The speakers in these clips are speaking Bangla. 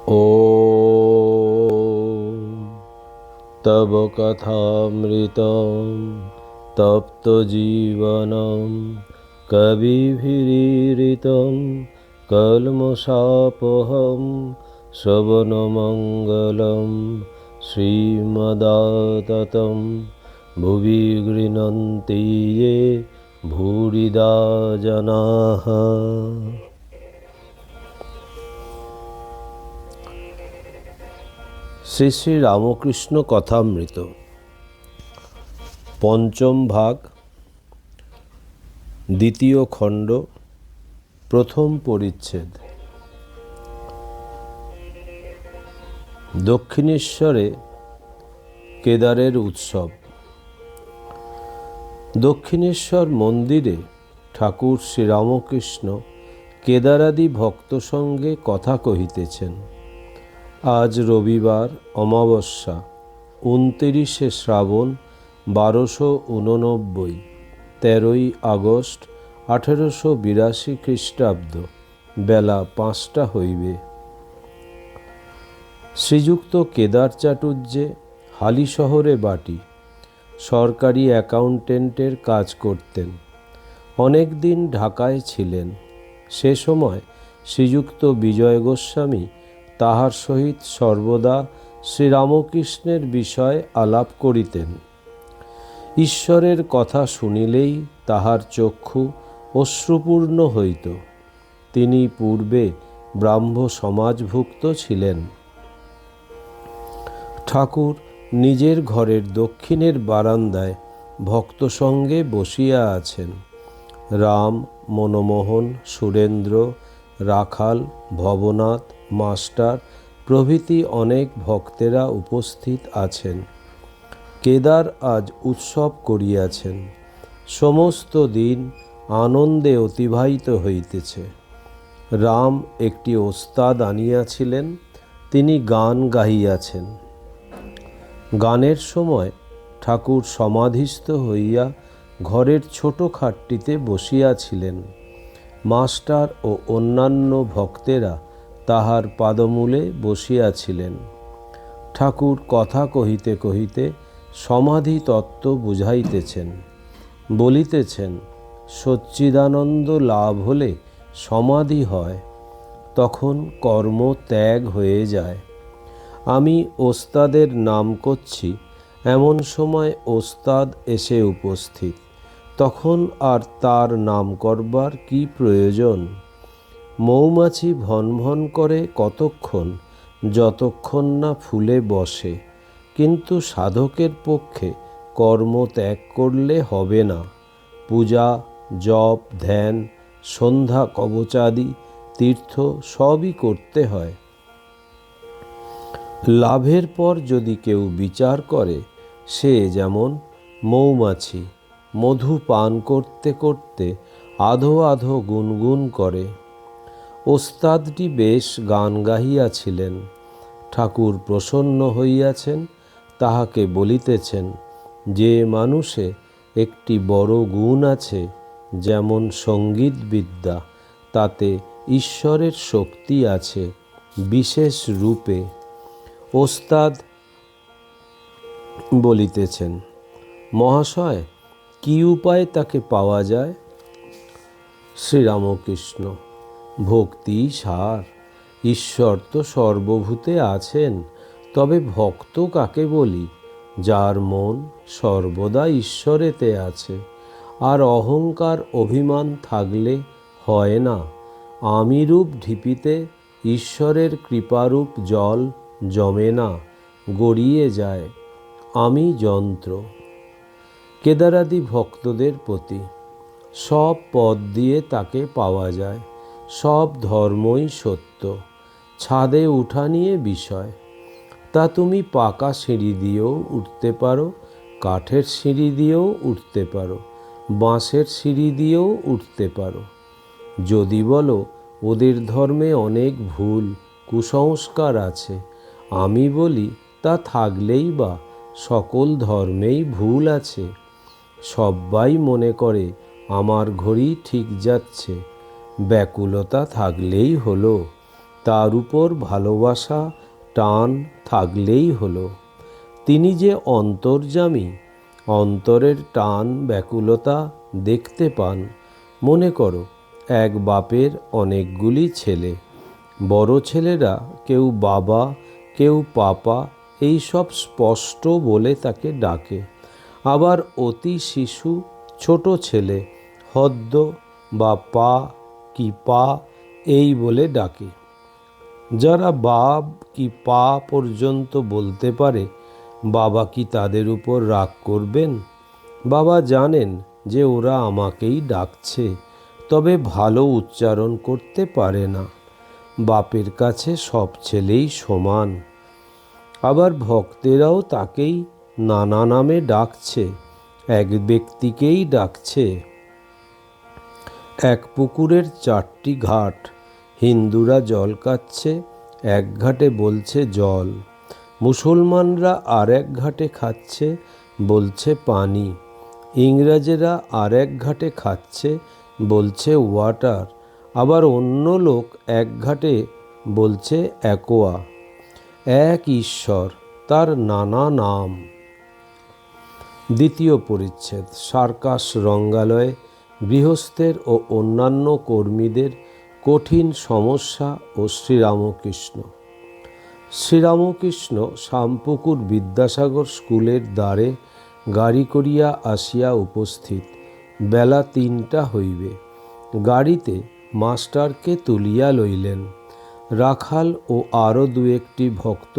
ॐ तव कथामृतं तप्तजीवनं कविभिरीरितं कल्मषापहं श्रवणमङ्गलं श्रीमदाततं भुवि गृह्णन्ति ये भूरिदा जनाः। শ্রী শ্রী রামকৃষ্ণ কথামৃত পঞ্চম ভাগ, দ্বিতীয় খণ্ড, প্রথম পরিচ্ছেদ। দক্ষিণেশ্বরে কেদারের উৎসব। দক্ষিণেশ্বর মন্দিরে ঠাকুর শ্রীরামকৃষ্ণ কেদারাদি ভক্ত সঙ্গে কথা কহিতেছেন। আজ রবিবার, অমাবস্যা, 29শে শ্রাবণ, 1289, 13ই আগস্ট 1882 খ্রিস্টাব্দ, বেলা 5টা হইবে। শ্রীযুক্ত কেদার চাটুর্যে হালিশহরে বাটি সরকারি অ্যাকাউন্টেন্টের কাজ করতেন। অনেক দিন ঢাকায় ছিলেন। সে সময় শ্রীযুক্ত বিজয় গোস্বামী তাহার সহিত সর্বদা শ্রীরামকৃষ্ণের বিষয় আলাপ করিতেন। ঈশ্বরের কথা শুনিলেই তাহার চক্ষু অশ্রুপূর্ণ হইত। তিনি পূর্বে ব্রাহ্ম সমাজভুক্ত ছিলেন। ঠাকুর নিজের ঘরের দক্ষিণের বারান্দায় ভক্ত সঙ্গে বসিয়া আছেন। রাম, মনমোহন, সুরেন্দ্র, রাখাল, ভবনাথ, মাস্টার প্রভৃতি অনেক ভক্তেরা উপস্থিত আছেন। কেদার আজ উৎসব করিয়াছেন। সমস্ত দিন আনন্দে অতিবাহিত হইতেছে। রাম একটি ওস্তাদ আনিয়াছিলেন, তিনি গান গাহিয়াছেন। গানের সময় ঠাকুর সমাধিস্থ হইয়া ঘরের ছোট খাটটিতে বসিয়াছিলেন। মাস্টার ও অন্যান্য ভক্তেরা তাহার পাদমূলে বসিয়াছিলেন। ঠাকুর কথা কহিতে কহিতে সমাধি তত্ত্ব বুঝাইতেছেন। বলিতেছেন, সচ্চিদানন্দ লাভ হলে সমাধি হয়, তখন কর্ম ত্যাগ হয়ে যায়। আমি ওস্তাদের নাম করছি, এমন সময় ওস্তাদ এসে উপস্থিত। তখন আর তার নাম করবার কি প্রয়োজন? মৌমাছি ভন ভন করে কতক্ষণ, যতক্ষণ না ফুলে বসে। কিন্তু সাধকের পক্ষে কর্ম ত্যাগ করলে হবে না। পূজা, জপ, ধ্যান, সন্ধ্যা কবচাদি, তীর্থ সবই করতে হয়। লাভের পর যদি কেউ বিচার করে, সে যেমন মৌমাছি মধু পান করতে করতে আধো আধো গুনগুন করে। ওস্তাদটি বেশ গান গাহিয়াছিলেন। ঠাকুর প্রসন্ন হইয়াছেন। তাহাকে বলিতেছেন, যে মানুষে একটি বড় গুণ আছে, যেমন সঙ্গীত বিদ্যা, তাতে ঈশ্বরের শক্তি আছে বিশেষ রূপে। ওস্তাদ বলিতেছেন, মহাশয়, কি উপায় তাকে পাওয়া যায়? শ্রীরামকৃষ্ণ, ভক্তি সার। ঈশ্বর তো সর্বভূতে আছেন, তবে ভক্ত কাকে বলি? যার মন সর্বদা ঈশ্বরেতে আছে। আর অহংকার অভিমান থাকলে হয় না। আমিরূপ ঢিপিতে ঈশ্বরের কৃপারূপ জল জমে না, গড়িয়ে যায়। আমি যন্ত্র। কেদারাদি ভক্তদের প্রতি সব পথ দিয়ে তাকে পাওয়া যায়। সব ধর্মই সত্য। ছাদে উঠা নিয়ে বিষয়। তা তুমি পাকা সিঁড়ি দিয়েও উঠতে পারো, কাঠের সিঁড়ি দিয়েও উঠতে পারো, বাঁশের সিঁড়ি দিয়েও উঠতে পারো। যদি বলো ওদের ধর্মে অনেক ভুল কুসংস্কার আছে, আমি বলি তা থাকলেই বা সকল ধর্মেই ভুল আছে। সবাই মনে করে আমার ঘড়ি ঠিক যাচ্ছে, ব্যাকুলতা থাকলেই হলো। তার উপর ভালোবাসা টান থাকলেই হলো। তিনি যে অন্তর্যামী, অন্তরের টান ব্যাকুলতা দেখতে পান। মনে করো এক বাপের অনেকগুলি ছেলে। বড় ছেলেরা কেউ বাবা, কেউ পাপা এই সব স্পষ্ট বলে তাকে ডাকে। আবার অতি শিশু ছোট ছেলে হদ্দ বা পা কি পা এই বলে ডাকে। যারা বাপ কি পা পর্যন্ত বলতে পারে, বাবা কি তাদের উপর রাগ করবেন? বাবা জানেন যে ওরা আমাকেই ডাকছে, তবে ভালো উচ্চারণ করতে পারে না। বাপের কাছে সব ছেলেই সমান। আবার ভক্তেরাও তাকেই নানা নামে ডাকছে, এক ব্যক্তিকেই ডাকছে। এক পুকুরের 4টি ঘাট। হিন্দুরা জল কাচ্ছে, এক ঘাটে বলছে জল। মুসলমানরা আর এক ঘাটে খাচ্ছে, বলছে পানি। ইংরেজেরা আর এক ঘাটে খাচ্ছে, বলছে ওয়াটার। আবার অন্য লোক এক ঘাটে বলছে অ্যাকোয়া। এক ঈশ্বর, তার নানা নাম। দ্বিতীয় পরিচ্ছেদ। সার্কাস রঙ্গালয়ে গৃহস্থের ও অন্যান্য কর্মীদের কঠিন সমস্যা ও শ্রীরামকৃষ্ণ। শ্রীরামকৃষ্ণ শামপুকুর বিদ্যাসাগর স্কুলের দ্বারে গাড়ি করিয়া আসিয়া উপস্থিত। বেলা 3টা হইবে। গাড়িতে মাস্টারকে তুলিয়া লইলেন। রাখাল ও আরও 2-1টি ভক্ত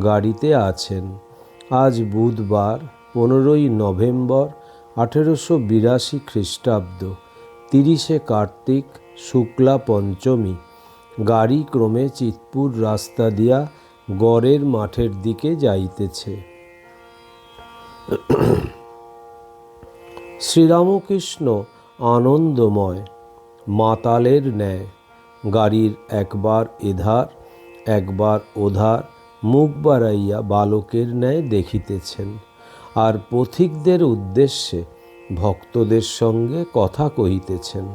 গাড়িতে আছেন। আজ বুধবার 15ই নভেম্বর 1882 খ্রিস্টাব্দ, 30শে কার্তিক, শুক্লা পঞ্চমী। গাড়ি ক্রমে চিতপুর রাস্তা দিয়া গড়ের মাঠের দিকে যাইতেছে। শ্রীরামকৃষ্ণ আনন্দময়, মাতালের ন্যায়। গাড়ির একবার এধার একবার ওধার মুখ বাড়াইয়া বালকের ন্যায় দেখিতেছেন, আর পথিকদের উদ্দেশ্যে ভক্তদের সঙ্গে কথা কহিতেছেন।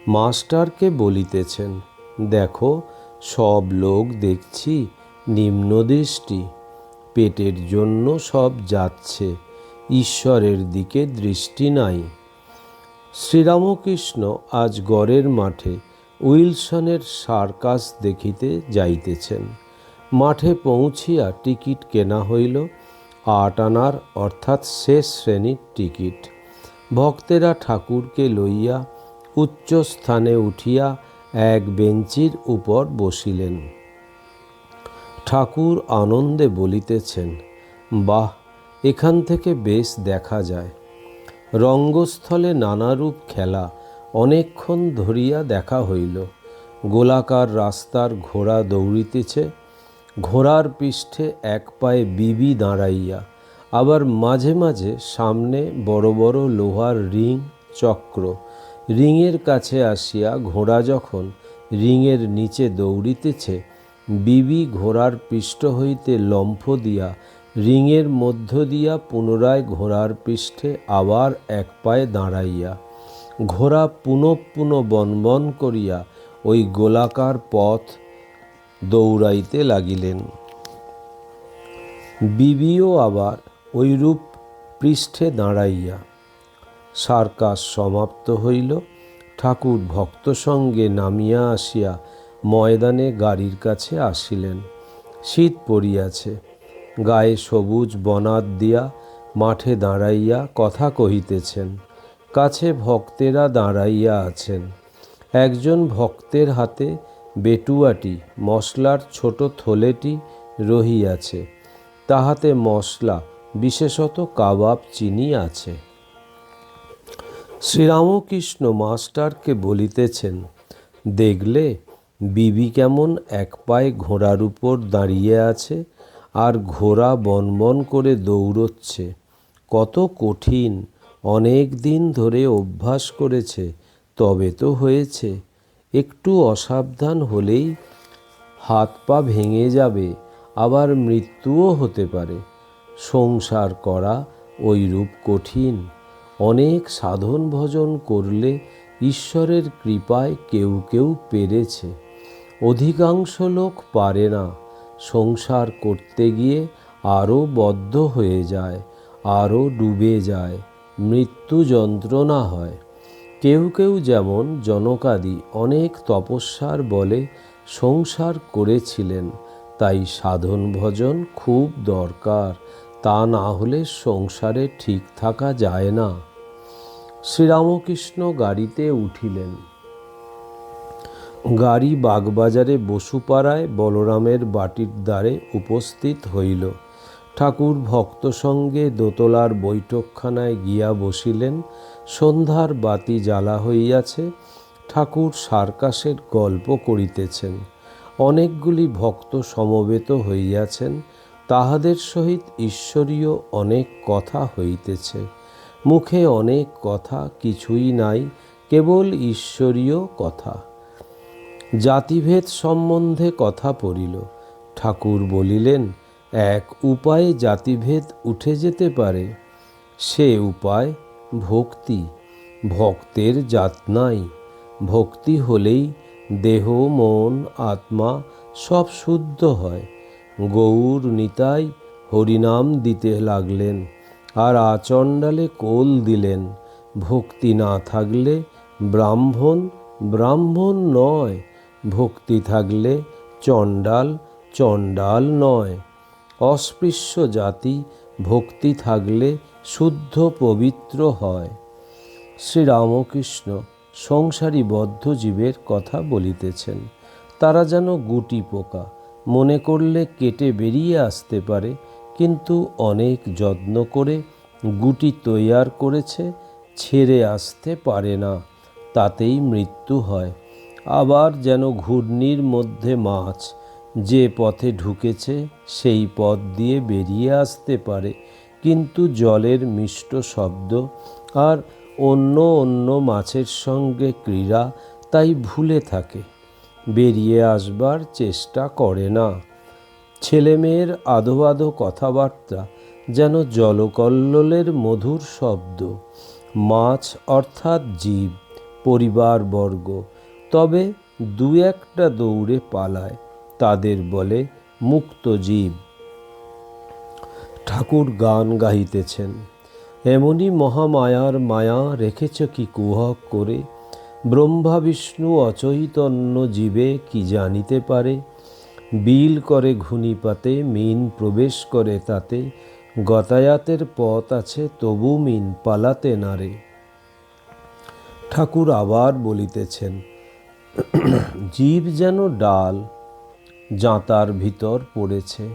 মাস্টারকে বলিতেছেন, দেখো সব লোক দেখছি নিম্নদৃষ্টি, পেটের জন্য সব যাচ্ছে, ঈশ্বরের দিকে দৃষ্টি নাই। শ্রীরামকৃষ্ণ আজ গড়ের মাঠে উইলসনের সার্কাস দেখিতে যাইতেছেন। মাঠে পৌঁছিয়া টিকিট কেনা হইল, 8 আনার অর্থাৎ শেষ শ্রেণীর টিকিট। ভক্তেরা ঠাকুরকে লইয়া উচ্চ স্থানে উঠিয়া এক বেঞ্চির উপর বসিলেন। ঠাকুর আনন্দে বলিতেছেন, বাহ, এখান থেকে বেশ দেখা যায়। রঙ্গস্থলে নানারূপ খেলা অনেকক্ষণ ধরিয়া দেখা হইল। গোলাকার রাস্তার ঘোড়া দৌড়িতেছে, ঘোড়ার পৃষ্ঠে এক পায়ে বিবি দাঁড়াইয়া। আবার মাঝে মাঝে সামনে বড় বড় লোহার রিং চক্র। রিংয়ের কাছে আসিয়া ঘোড়া যখন রিংয়ের নিচে দৌড়িতেছে, বিবি ঘোড়ার পৃষ্ঠ হইতে লম্ফ দিয়া রিংয়ের মধ্য দিয়া পুনরায় ঘোড়ার পৃষ্ঠে আবার এক পায়ে দাঁড়াইয়া ঘোড়া পুনঃ পুনঃ বনবন করিয়া ওই গোলাকার পথ দৌড়াইতে লাগিলেন। বিবিও আবার ওইরূপ পৃষ্ঠে দাঁড়াইয়া। সার্কাস সমাপ্ত হইল। ঠাকুর ভক্ত সঙ্গে নামিয়া আসিয়া ময়দানে গাড়ির কাছে আসিলেন। শীত পড়িয়াছে। গায়ে সবুজ বনাত দিয়া মাঠে দাঁড়াইয়া কথা কহিতেছেন। কাছে ভক্তেরা দাঁড়াইয়া আছেন। একজন ভক্তের হাতে বেটুয়াটি মশলার ছোট থলেটি রহিয়াছে। তাহাতে মশলা, বিশেষত কাবাব চিনি আছে। শ্রীরামকৃষ্ণ মাস্টারকে বলিতেছেন, দেখলে বিবি কেমন এক পায়ে ঘোড়ার উপর দাঁড়িয়ে আছে, আর ঘোড়া বনবন করে দৌড়চ্ছে। কত কঠিন, অনেক দিন ধরে অভ্যাস করেছে, তবে তো হয়েছে। একটু অসাবধান হলেই হাত পা ভেঙে যাবে, আবার মৃত্যুও হতে পারে। সংসার করা ওইরূপ কঠিন। অনেক সাধন ভজন করলে ঈশ্বরের কৃপায় কেউ কেউ পেরেছে। অধিকাংশ লোক পারে না, সংসার করতে গিয়ে আরও বদ্ধ হয়ে যায়, আরও ডুবে যায়, মৃত্যু যন্ত্রণা হয়। কেউ কেউ যেমন জনকাদি অনেক তপস্যার বলে সংসার করেছিলেন, তাই সাধন ভজন খুব দরকার, তা না হলে সংসারে ঠিক থাকা যায় না। শ্রীরামকৃষ্ণ গাড়িতে উঠিলেন। গাড়ি বাগবাজারে বসুপাড়ায় বলরামের বাটির দ্বারে উপস্থিত হইল। ঠাকুর ভক্ত সঙ্গে দোতলার বৈঠকখানায় গিয়া বসিলেন। সন্ধ্যার বাতি জ্বালা হইয়াছে। ঠাকুর সার্কাসের গল্প করিতেছেন। অনেকগুলি ভক্ত সমবেত হইয়াছেন, তাহাদের সহিত ঈশ্বরীয় অনেক কথা হইতেছে। মুখে অনেক কথা, কিছুই নাই, কেবল ঈশ্বরীয় কথা। জাতিভেদ সম্বন্ধে কথা পড়িল। ঠাকুর বলিলেন, এক উপায়ে জাতিভেদ উঠে যেতে পারে। সে উপায় ভক্তি। ভক্তের জাত নাই। ভক্তি হলেই দেহ, মন, আত্মা সব শুদ্ধ হয়। গৌর নিতাই হরিনাম দিতে লাগলেন, আর আচণ্ডালে কোল দিলেন। ভক্তি না থাকলে ব্রাহ্মণ ব্রাহ্মণ নয়, ভক্তি থাকলে চণ্ডাল চণ্ডাল নয়। অস্পৃশ্য জাতি ভক্তি থাকলে শুদ্ধ পবিত্র হয়। শ্রীরামকৃষ্ণ সংসারী বদ্ধ জীবের কথা বলিতেছেন। তারা যেন গুটি পোকা, মনে করলে কেটে বেরিয়ে আসতে পারে, কিন্তু অনেক যত্ন করে গুটি তৈয়ার করেছে, ছেড়ে আসতে পারে না, তাতেই মৃত্যু হয়। আবার যেন ঘূর্ণির মধ্যে মাছ, যে পথে ঢুকেছে সেই পথ দিয়ে বেরিয়ে আসতে পারে, কিন্তু জলের মিষ্ট শব্দ আর অন্য অন্য মাছের সঙ্গে ক্রীড়া, তাই ভুলে থাকে, বেরিয়ে আসবার চেষ্টা করে না। ছেলেমেয়ের আধো আধো কথাবার্তা যেন জলকল্লোলের মধুর শব্দ। মাছ অর্থাৎ জীব, পরিবারবর্গ, তবে দু একটা দৌড়ে পালায়, তাদের বলে মুক্ত জীব। ঠাকুর গান গাহিতেছেন। এমনি মহামায়ার মায়া রেখেছ কি কুহক করে, ব্রহ্মা বিষ্ণু অচৈতন্য জীবে কি জানিতে পারে। বিল করে ঘূর্ণিপাতে মিন প্রবেশ করে তাতে, গতায়াতের পথ আছে তবু মিন পালাতে নারে। ঠাকুর আবার বলিতেছেন, জীব যেন ডাল, জাঁতার ভিতর পড়েছে,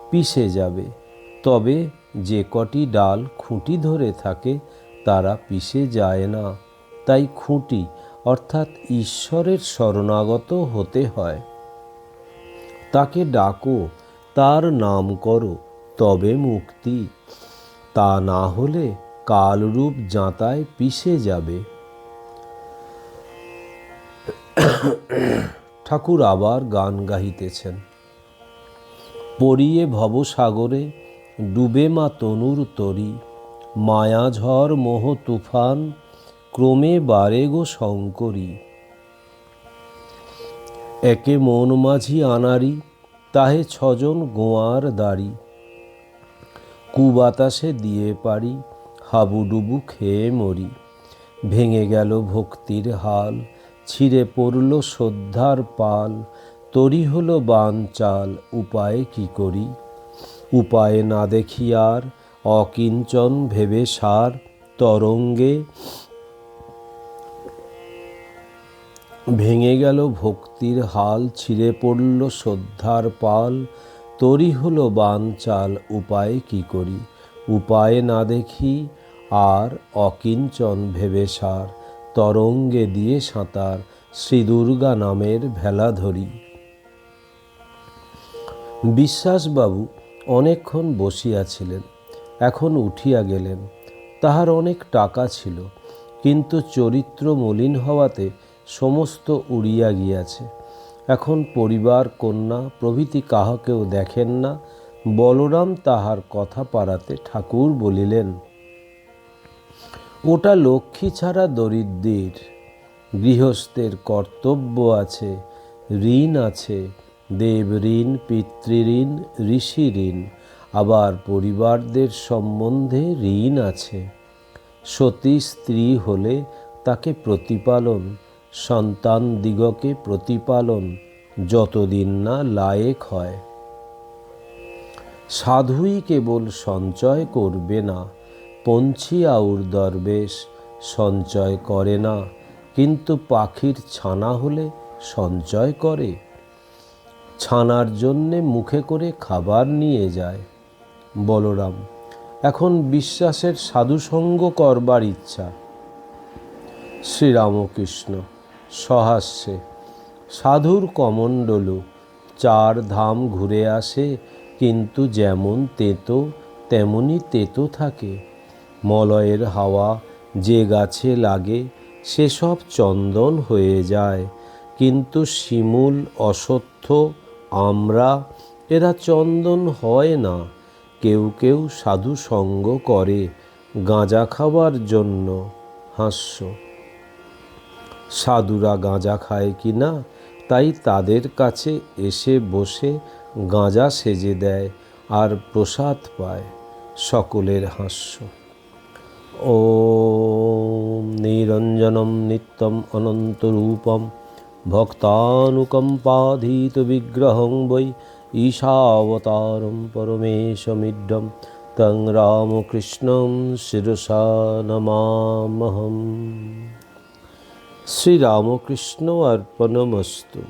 পিষে যাবে, তবে যে কটি ডাল খুঁটি ধরে থাকে তারা পিষে যায় না। তাই খুঁটি অর্থাৎ ঈশ্বরের শরণাগত হতে হয়। তাকে ডাকো, তার নাম করো, তবে মুক্তি। তা না হলে কালরূপ জাঁতায় পিষে যাবে। ঠাকুর আবার গান গাহিতেছেন। পড়িয়ে ভবসাগরে ডুবে মা তনুর তরি, মায়া ঝড় মোহ তুফান ক্রমে বারে গো শঙ্করী। একে মন মাঝি আনারি, তাহে ছজন গোয়ার দাড়ি, কুবাতাসে দিয়ে পারি, হাবুডুবু খেয়ে মরি। ভেঙে গেল ভক্তির হাল, ছিঁড়ে পড়ল শ্রদ্ধার পাল, তরি হলো বানচাল, উপায় কি করি। উপায় না দেখি আর, অকিঞ্চন ভেবে সার, তরঙ্গে ভেঙে গেল ভক্তির হাল, ছিঁড়ে পড়ল শ্রদ্ধার পাল, তরি হলো বানচাল, উপায় কি করি। উপায় না দেখি আর, অকিঞ্চন ভেবে সার, তরঙ্গে দিয়ে সাঁতার, শ্রী দুর্গা নামের ভেলা ধরি। বিশ্বাসবাবু অনেকক্ষণ বসিয়াছিলেন, এখন উঠিয়া গেলেন। তাহার অনেক টাকা ছিল, কিন্তু চরিত্র মলিন হওয়াতে সমস্ত উড়িয়া গিয়াছে। এখন পরিবার, কন্যা প্রভৃতি কাহাকেও দেখেন না। বলরাম তাহার কথা পাড়াতে ঠাকুর বলিলেন, ওটা লক্ষ্মী ছাড়া দরিদ্রের। গৃহস্থের কর্তব্য আছে, ঋণ আছে, দেব ঋণ, পিতৃঋণ, ঋষি ঋণ, আবার পরিবারদের সম্বন্ধে ঋণ আছে। সতী স্ত্রী হলে তাকে প্রতিপালন, সন্তান দিগকে প্রতিপালন যতদিন না লায়েক হয়। সাধুই কেবল সঞ্চয় করবে না, পঞ্ছি আউর দরবেশ সঞ্চয় করে না, কিন্তু পাখির ছানা হলে সঞ্চয় করে। ছানার জন্যে মুখে করে খাবার নিয়ে যায়। বলরাম: এখন বিশ্বাসের সাধুসঙ্গ করবার ইচ্ছা। শ্রীরামকৃষ্ণ সহাস্যে: সাধুর কমণ্ডলু 4 ধাম ঘুরে আসে, কিন্তু যেমন তেতো তেমনি তেতো থাকে। মলয়ের হাওয়া যে গাছে লাগে সেসব চন্দন হয়ে যায়, কিন্তু শিমুল, অশ্বত্থ, আমড়া এরা চন্দন হয় না। কেউ কেউ সাধু সঙ্গ করে গাঁজা খাবার জন্য। হাস্য: সাধুরা গাঁজা খায় কি না, তাই তাদের কাছে এসে বসে গাঁজা সেজে দেয় আর প্রসাদ পায়। সকলের হাস্য। ওম নিরঞ্জনম নিত্যম অনন্তরূপম ভক্তানুকম্পাধীত বিগ্রহং বৈ ঈশাবতারম পরমেশমিড্ডম তং রামকৃষ্ণং শিরসা নমামহম। শ্রীরামকৃষ্ণ অর্পণমস্তু।